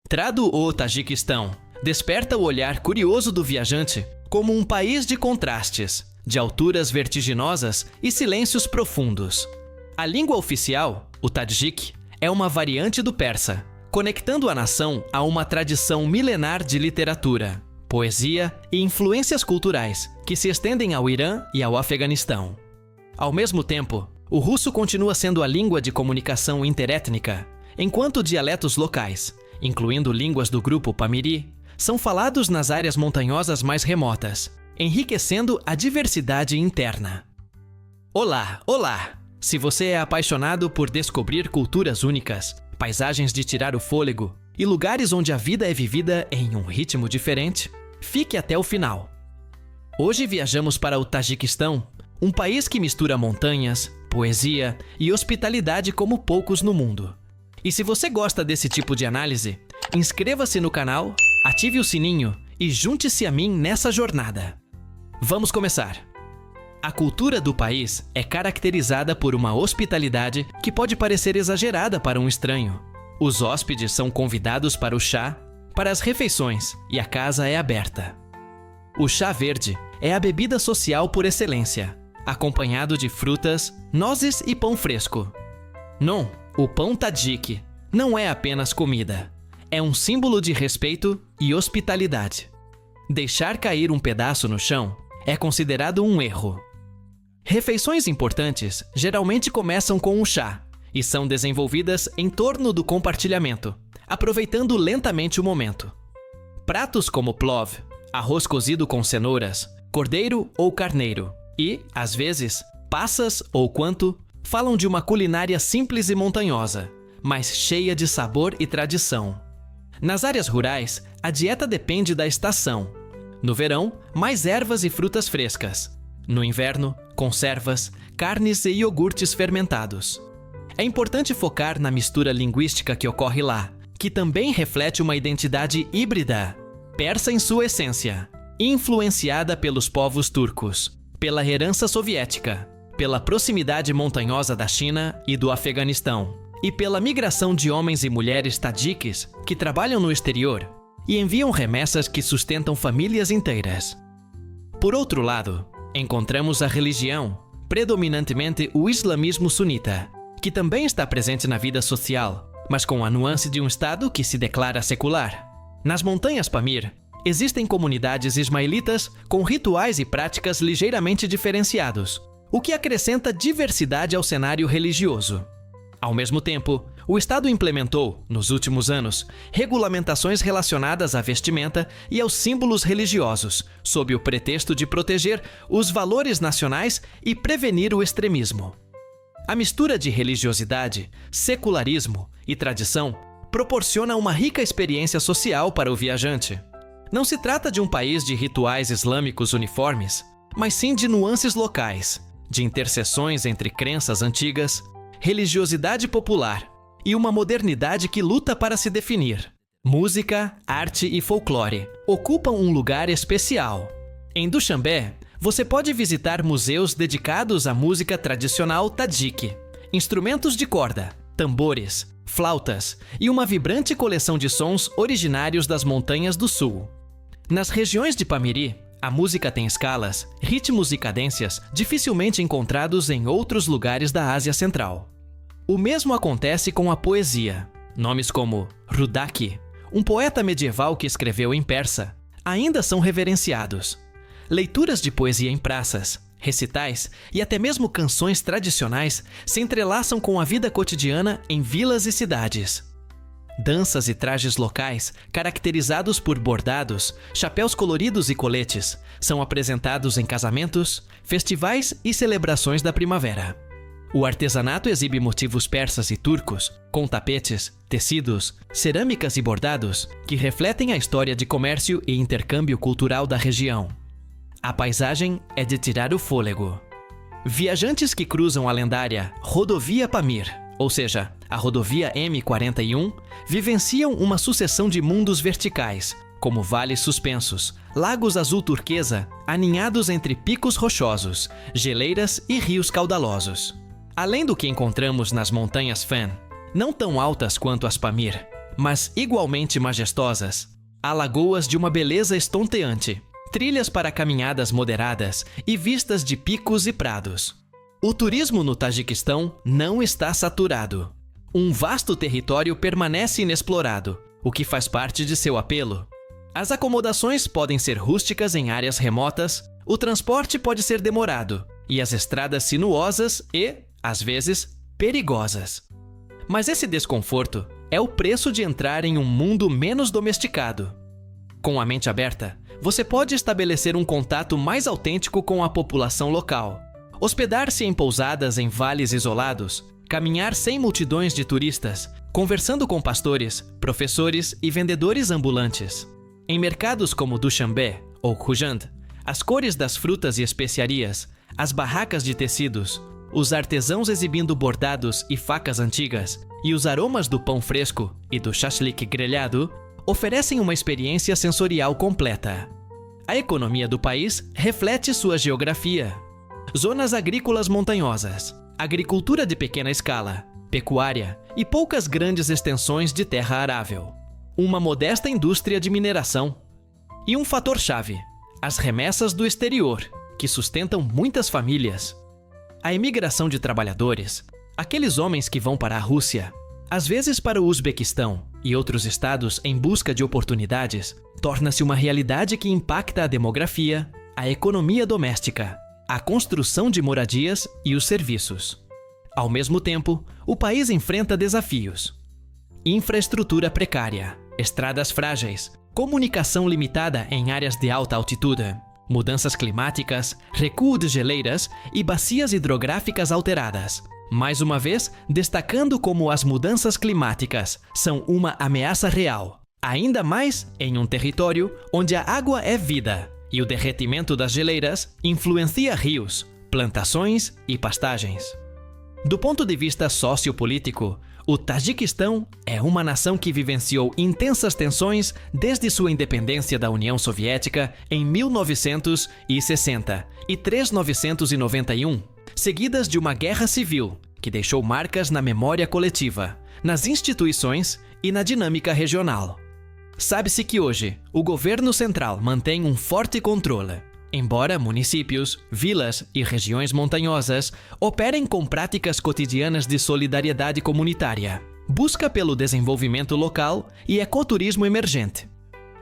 Trado o Tajiquistão desperta o olhar curioso do viajante como um país de contrastes, de alturas vertiginosas e silêncios profundos. A língua oficial, o Tadjik, é uma variante do persa, conectando a nação a uma tradição milenar de literatura, poesia e influências culturais que se estendem ao Irã e ao Afeganistão. Ao mesmo tempo, o russo continua sendo a língua de comunicação interétnica, enquanto dialetos locais, incluindo línguas do grupo Pamiri, são falados nas áreas montanhosas mais remotas, enriquecendo a diversidade interna. Olá, olá! Se você é apaixonado por descobrir culturas únicas, paisagens de tirar o fôlego e lugares onde a vida é vivida em um ritmo diferente, fique até o final. Hoje viajamos para o Tajiquistão, um país que mistura montanhas, poesia e hospitalidade como poucos no mundo. E se você gosta desse tipo de análise, inscreva-se no canal, ative o sininho e junte-se a mim nessa jornada. Vamos começar! A cultura do país é caracterizada por uma hospitalidade que pode parecer exagerada para um estranho. Os hóspedes são convidados para o chá, para as refeições e a casa é aberta. O chá verde é a bebida social por excelência, acompanhado de frutas, nozes e pão fresco. Não, o pão Tadjik não é apenas comida, é um símbolo de respeito e hospitalidade. Deixar cair um pedaço no chão é considerado um erro. Refeições importantes geralmente começam com um chá e são desenvolvidas em torno do compartilhamento, aproveitando lentamente o momento. Pratos como plov, arroz cozido com cenouras, cordeiro ou carneiro e, às vezes, passas ou quanto, falam de uma culinária simples e montanhosa, mas cheia de sabor e tradição. Nas áreas rurais, a dieta depende da estação. No verão, mais ervas e frutas frescas. No inverno, conservas, carnes e iogurtes fermentados. É importante focar na mistura linguística que ocorre lá, que também reflete uma identidade híbrida, persa em sua essência, influenciada pelos povos turcos, pela herança soviética, pela proximidade montanhosa da China e do Afeganistão, e pela migração de homens e mulheres tadjiques que trabalham no exterior e enviam remessas que sustentam famílias inteiras. Por outro lado, encontramos a religião, predominantemente o islamismo sunita, que também está presente na vida social, mas com a nuance de um estado que se declara secular. Nas montanhas Pamir, existem comunidades ismaelitas com rituais e práticas ligeiramente diferenciados, o que acrescenta diversidade ao cenário religioso. Ao mesmo tempo, o Estado implementou, nos últimos anos, regulamentações relacionadas à vestimenta e aos símbolos religiosos, sob o pretexto de proteger os valores nacionais e prevenir o extremismo. A mistura de religiosidade, secularismo e tradição proporciona uma rica experiência social para o viajante. Não se trata de um país de rituais islâmicos uniformes, mas sim de nuances locais, de interseções entre crenças antigas, religiosidade popular e uma modernidade que luta para se definir. Música, arte e folclore ocupam um lugar especial. Em Dushanbe, você pode visitar museus dedicados à música tradicional tadjik, instrumentos de corda, tambores, flautas e uma vibrante coleção de sons originários das montanhas do sul. Nas regiões de Pamiri, a música tem escalas, ritmos e cadências dificilmente encontrados em outros lugares da Ásia Central. O mesmo acontece com a poesia. Nomes como Rudaki, um poeta medieval que escreveu em persa, ainda são reverenciados. Leituras de poesia em praças, recitais e até mesmo canções tradicionais se entrelaçam com a vida cotidiana em vilas e cidades. Danças e trajes locais, caracterizados por bordados, chapéus coloridos e coletes, são apresentados em casamentos, festivais e celebrações da primavera. O artesanato exibe motivos persas e turcos, com tapetes, tecidos, cerâmicas e bordados, que refletem a história de comércio e intercâmbio cultural da região. A paisagem é de tirar o fôlego. Viajantes que cruzam a lendária Rodovia Pamir, ou seja, a rodovia M41, vivenciam uma sucessão de mundos verticais, como vales suspensos, lagos azul turquesa, aninhados entre picos rochosos, geleiras e rios caudalosos. Além do que encontramos nas montanhas Fan, não tão altas quanto as Pamir, mas igualmente majestosas. Há lagoas de uma beleza estonteante, trilhas para caminhadas moderadas e vistas de picos e prados. O turismo no Tajiquistão não está saturado. Um vasto território permanece inexplorado, o que faz parte de seu apelo. As acomodações podem ser rústicas em áreas remotas, o transporte pode ser demorado e as estradas sinuosas e, às vezes, perigosas. Mas esse desconforto é o preço de entrar em um mundo menos domesticado. Com a mente aberta, você pode estabelecer um contato mais autêntico com a população local, hospedar-se em pousadas em vales isolados, caminhar sem multidões de turistas, conversando com pastores, professores e vendedores ambulantes. Em mercados como Dushanbe ou Khujand, as cores das frutas e especiarias, as barracas de tecidos, os artesãos exibindo bordados e facas antigas e os aromas do pão fresco e do shashlik grelhado oferecem uma experiência sensorial completa. A economia do país reflete sua geografia. Zonas agrícolas montanhosas, agricultura de pequena escala, pecuária e poucas grandes extensões de terra arável. Uma modesta indústria de mineração. E um fator-chave: as remessas do exterior, que sustentam muitas famílias. A imigração de trabalhadores, aqueles homens que vão para a Rússia, às vezes para o Uzbequistão e outros estados em busca de oportunidades, torna-se uma realidade que impacta a demografia, a economia doméstica, a construção de moradias e os serviços. Ao mesmo tempo, o país enfrenta desafios: infraestrutura precária, estradas frágeis, comunicação limitada em áreas de alta altitude, mudanças climáticas, recuo de geleiras e bacias hidrográficas alteradas. Mais uma vez, destacando como as mudanças climáticas são uma ameaça real, ainda mais em um território onde a água é vida e o derretimento das geleiras influencia rios, plantações e pastagens. Do ponto de vista sociopolítico, o Tajiquistão é uma nação que vivenciou intensas tensões desde sua independência da União Soviética em 1960 e 1991, seguidas de uma guerra civil que deixou marcas na memória coletiva, nas instituições e na dinâmica regional. Sabe-se que hoje o governo central mantém um forte controle, embora municípios, vilas e regiões montanhosas operem com práticas cotidianas de solidariedade comunitária, busca pelo desenvolvimento local e ecoturismo emergente.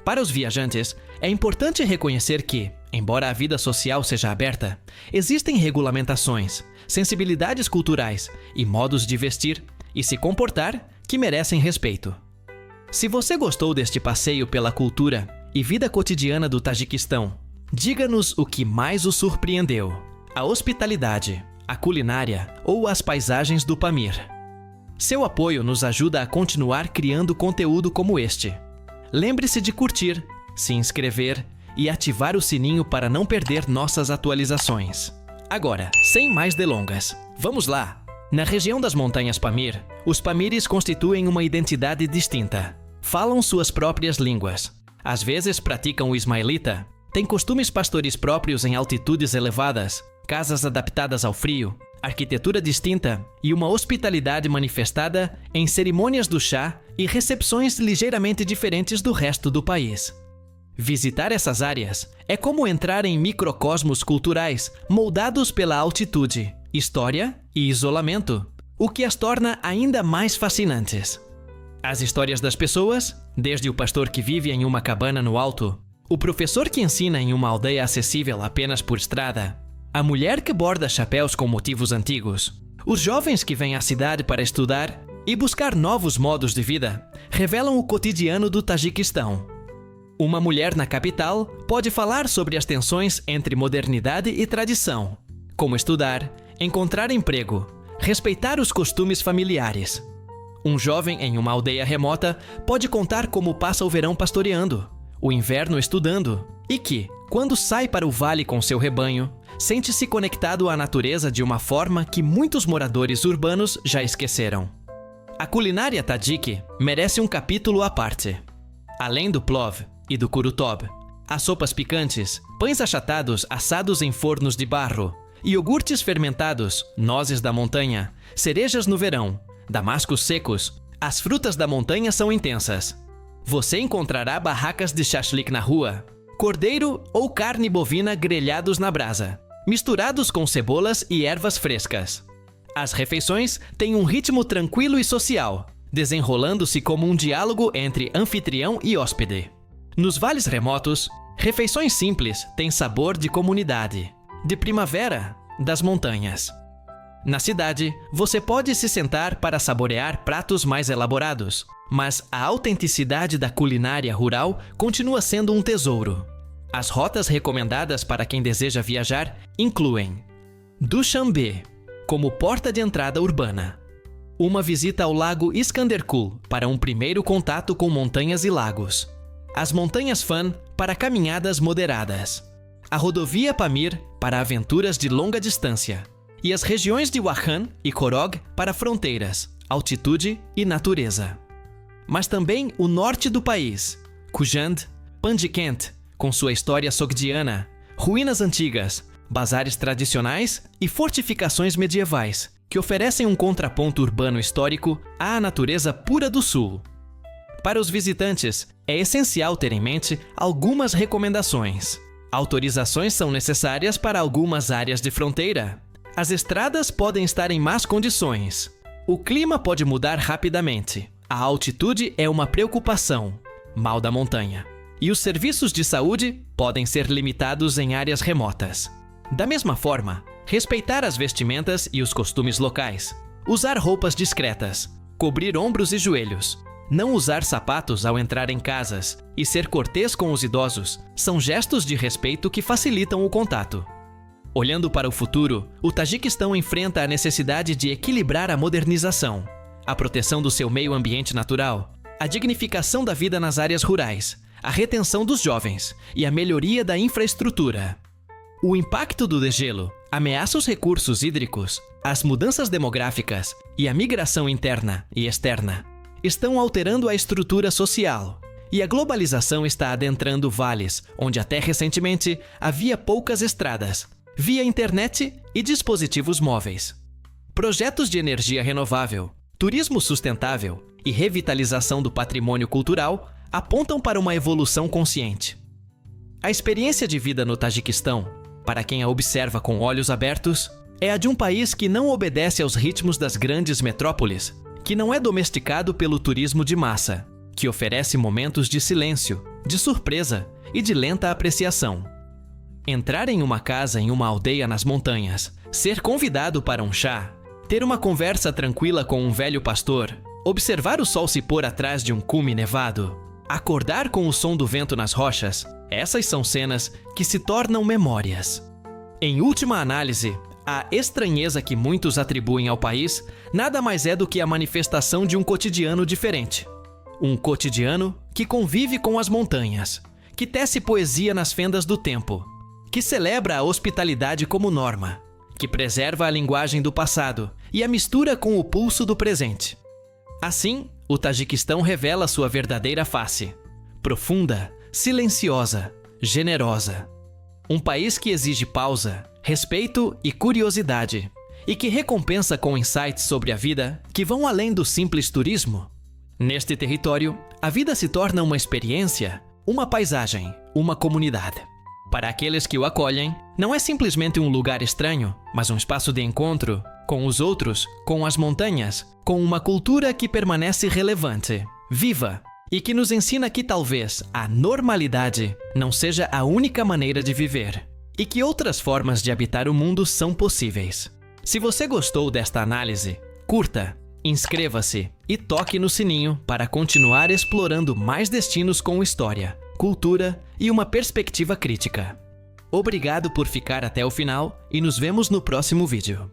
Para os viajantes, é importante reconhecer que, embora a vida social seja aberta, existem regulamentações, sensibilidades culturais e modos de vestir e se comportar que merecem respeito. Se você gostou deste passeio pela cultura e vida cotidiana do Tajiquistão, diga-nos o que mais o surpreendeu: a hospitalidade, a culinária ou as paisagens do Pamir. Seu apoio nos ajuda a continuar criando conteúdo como este. Lembre-se de curtir, se inscrever e ativar o sininho para não perder nossas atualizações. Agora, sem mais delongas, vamos lá! Na região das montanhas Pamir, os Pamires constituem uma identidade distinta. Falam suas próprias línguas. Às vezes praticam o ismaelita, têm costumes pastoris próprios em altitudes elevadas, casas adaptadas ao frio, arquitetura distinta e uma hospitalidade manifestada em cerimônias do chá e recepções ligeiramente diferentes do resto do país. Visitar essas áreas é como entrar em microcosmos culturais moldados pela altitude, história e isolamento, o que as torna ainda mais fascinantes. As histórias das pessoas, desde o pastor que vive em uma cabana no alto, o professor que ensina em uma aldeia acessível apenas por estrada, a mulher que borda chapéus com motivos antigos, os jovens que vêm à cidade para estudar e buscar novos modos de vida, revelam o cotidiano do Tajiquistão. Uma mulher na capital pode falar sobre as tensões entre modernidade e tradição, como estudar, encontrar emprego, respeitar os costumes familiares. Um jovem em uma aldeia remota pode contar como passa o verão pastoreando, o inverno estudando, e que, quando sai para o vale com seu rebanho, sente-se conectado à natureza de uma forma que muitos moradores urbanos já esqueceram. A culinária tajique merece um capítulo à parte. Além do plov e do kurutob, há sopas picantes, pães achatados assados em fornos de barro, iogurtes fermentados, nozes da montanha, cerejas no verão, damascos secos, As frutas da montanha são intensas. Você encontrará barracas de shashlik na rua, cordeiro ou carne bovina grelhados na brasa, misturados com cebolas e ervas frescas. As refeições têm um ritmo tranquilo e social, desenrolando-se como um diálogo entre anfitrião e hóspede. Nos vales remotos, refeições simples têm sabor de comunidade, de primavera, das montanhas. Na cidade, você pode se sentar para saborear pratos mais elaborados, mas a autenticidade da culinária rural continua sendo um tesouro. As rotas recomendadas para quem deseja viajar incluem Dushanbe, como porta de entrada urbana. Uma visita ao lago Iskanderkul para um primeiro contato com montanhas e lagos. As montanhas Fan para caminhadas moderadas. A rodovia Pamir para aventuras de longa distância. E as regiões de Wakhan e Korog para fronteiras, altitude e natureza. Mas também o norte do país, Khujand, Pandikent, com sua história sogdiana, ruínas antigas, bazares tradicionais e fortificações medievais, que oferecem um contraponto urbano histórico à natureza pura do sul. Para os visitantes, é essencial ter em mente algumas recomendações. Autorizações são necessárias para algumas áreas de fronteira. As estradas podem estar em más condições. O clima pode mudar rapidamente. A altitude é uma preocupação, mal da montanha. E os serviços de saúde podem ser limitados em áreas remotas. Da mesma forma, respeitar as vestimentas e os costumes locais. Usar roupas discretas. Cobrir ombros e joelhos. Não usar sapatos ao entrar em casas e ser cortês com os idosos são gestos de respeito que facilitam o contato. Olhando para o futuro, o Tajiquistão enfrenta a necessidade de equilibrar a modernização, a proteção do seu meio ambiente natural, a dignificação da vida nas áreas rurais, a retenção dos jovens e a melhoria da infraestrutura. O impacto do degelo ameaça os recursos hídricos, as mudanças demográficas e a migração interna e externa estão alterando a estrutura social, e a globalização está adentrando vales onde até recentemente havia poucas estradas, via internet e dispositivos móveis. Projetos de energia renovável, turismo sustentável e revitalização do patrimônio cultural apontam para uma evolução consciente. A experiência de vida no Tajiquistão, para quem a observa com olhos abertos, é a de um país que não obedece aos ritmos das grandes metrópoles, que não é domesticado pelo turismo de massa, que oferece momentos de silêncio, de surpresa e de lenta apreciação. Entrar em uma casa em uma aldeia nas montanhas, ser convidado para um chá, ter uma conversa tranquila com um velho pastor, observar o sol se pôr atrás de um cume nevado, acordar com o som do vento nas rochas, essas são cenas que se tornam memórias. Em última análise, a estranheza que muitos atribuem ao país nada mais é do que a manifestação de um cotidiano diferente. Um cotidiano que convive com as montanhas, que tece poesia nas fendas do tempo, que celebra a hospitalidade como norma, que preserva a linguagem do passado e a mistura com o pulso do presente. Assim, o Tajiquistão revela sua verdadeira face: profunda, silenciosa, generosa. Um país que exige pausa, respeito e curiosidade, e que recompensa com insights sobre a vida que vão além do simples turismo. Neste território, a vida se torna uma experiência, uma paisagem, uma comunidade. Para aqueles que o acolhem, não é simplesmente um lugar estranho, mas um espaço de encontro com os outros, com as montanhas, com uma cultura que permanece relevante, viva, e que nos ensina que talvez a normalidade não seja a única maneira de viver, e que outras formas de habitar o mundo são possíveis. Se você gostou desta análise, curta, inscreva-se e toque no sininho para continuar explorando mais destinos com história, cultura e uma perspectiva crítica. Obrigado por ficar até o final e nos vemos no próximo vídeo.